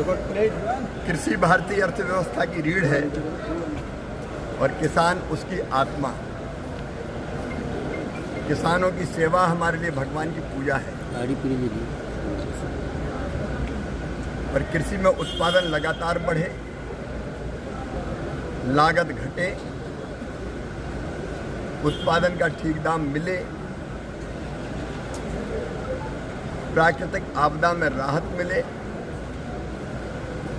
कृषि भारतीय अर्थव्यवस्था की रीढ़ है और किसान उसकी आत्मा। किसानों की सेवा हमारे लिए भगवान की पूजा है और कृषि में उत्पादन लगातार बढ़े, लागत घटे, उत्पादन का ठीक दाम मिले, प्राकृतिक आपदा में राहत मिले,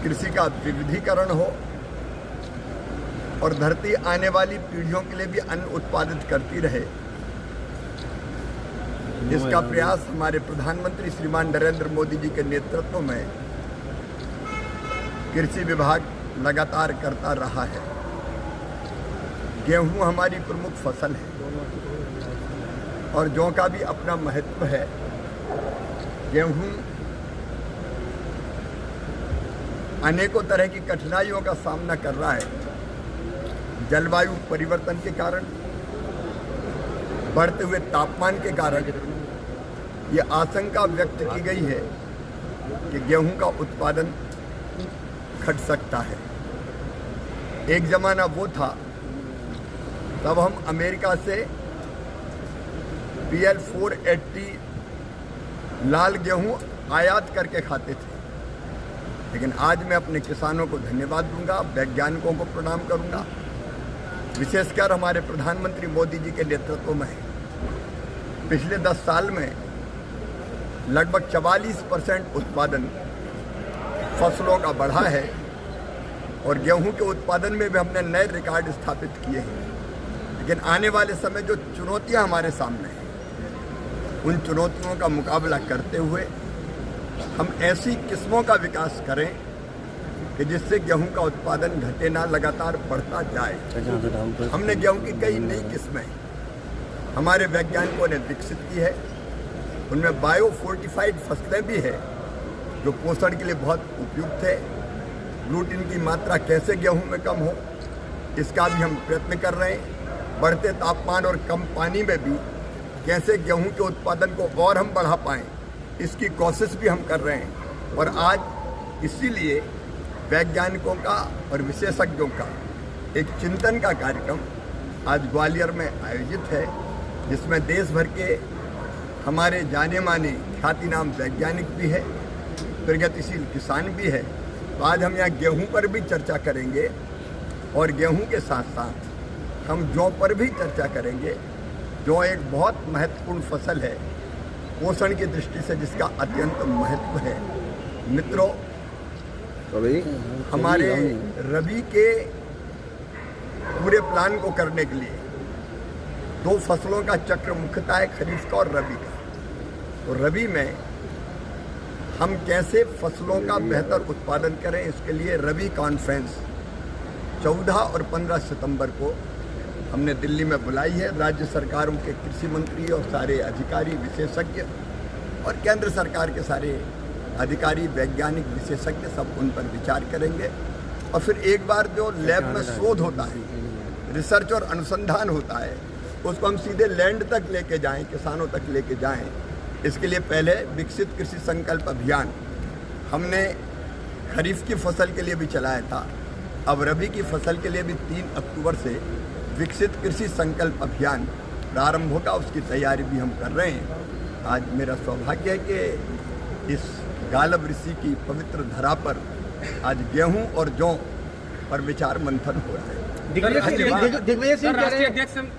कृषि का विविधीकरण हो और धरती आने वाली पीढ़ियों के लिए भी अन्न उत्पादित करती रहे। इसका प्रयास हमारे प्रधानमंत्री श्रीमान नरेंद्र मोदी जी के नेतृत्व में कृषि विभाग लगातार करता रहा है। गेहूं हमारी प्रमुख फसल है और जौ का भी अपना महत्व है। गेहूं अनेकों तरह की कठिनाइयों का सामना कर रहा है। जलवायु परिवर्तन के कारण, बढ़ते हुए तापमान के कारण ये आशंका व्यक्त की गई है कि गेहूं का उत्पादन घट सकता है। एक ज़माना वो था तब हम अमेरिका से PL 480 लाल गेहूं आयात करके खाते थे, लेकिन आज मैं अपने किसानों को धन्यवाद दूंगा, वैज्ञानिकों को प्रणाम करूंगा, विशेषकर हमारे प्रधानमंत्री मोदी जी के नेतृत्व में पिछले 10 साल में लगभग 44% उत्पादन फसलों का बढ़ा है और गेहूं के उत्पादन में भी हमने नए रिकॉर्ड स्थापित किए हैं। लेकिन आने वाले समय जो चुनौतियां हमारे सामने हैं, उन चुनौतियों का मुकाबला करते हुए हम ऐसी किस्मों का विकास करें कि जिससे गेहूं का उत्पादन घटे ना, लगातार बढ़ता जाए। हमने गेहूं की कई नई किस्में हमारे वैज्ञानिकों ने विकसित की है। उनमें बायो फोर्टिफाइड फसलें भी है जो पोषण के लिए बहुत उपयुक्त है। ग्लूटीन की मात्रा कैसे गेहूं में कम हो, इसका भी हम प्रयत्न कर रहे हैं। बढ़ते तापमान और कम पानी में भी कैसे गेहूं के उत्पादन को और हम बढ़ा पाएँ, इसकी कोशिश भी हम कर रहे हैं। और आज इसीलिए वैज्ञानिकों का और विशेषज्ञों का एक चिंतन का कार्यक्रम आज ग्वालियर में आयोजित है, जिसमें देश भर के हमारे जाने माने ख्याति नाम वैज्ञानिक भी है, प्रगतिशील किसान भी है। तो आज हम यहाँ गेहूं पर भी चर्चा करेंगे और गेहूं के साथ साथ हम जौ पर भी चर्चा करेंगे। जौ एक बहुत महत्वपूर्ण फसल है पोषण की दृष्टि से, जिसका अत्यंत महत्व है। मित्रों, हमारे रबी के पूरे प्लान को करने के लिए 2 फसलों का चक्र मुख्यतः है, खरीफ का और रबी का। तो रबी में हम कैसे फसलों का बेहतर उत्पादन करें, इसके लिए रबी कॉन्फ्रेंस 14 और 15 सितंबर को हमने दिल्ली में बुलाई है। राज्य सरकारों के कृषि मंत्री और सारे अधिकारी, विशेषज्ञ और केंद्र सरकार के सारे अधिकारी, वैज्ञानिक, विशेषज्ञ सब उन पर विचार करेंगे। और फिर एक बार जो लैब में शोध होता है, रिसर्च और अनुसंधान होता है, उसको हम सीधे लैंड तक लेके जाएं, किसानों तक लेके जाएं। इसके लिए पहले विकसित कृषि संकल्प अभियान हमने खरीफ की फसल के लिए भी चलाया था। अब रबी की फसल के लिए भी 3 अक्टूबर से विकसित कृषि संकल्प अभियान प्रारंभ होगा, उसकी तैयारी भी हम कर रहे हैं। आज मेरा सौभाग्य है कि इस गालब ऋषि की पवित्र धरा पर आज गेहूं और जौ पर विचार मंथन हो रहा है। दिग्विजय सिंह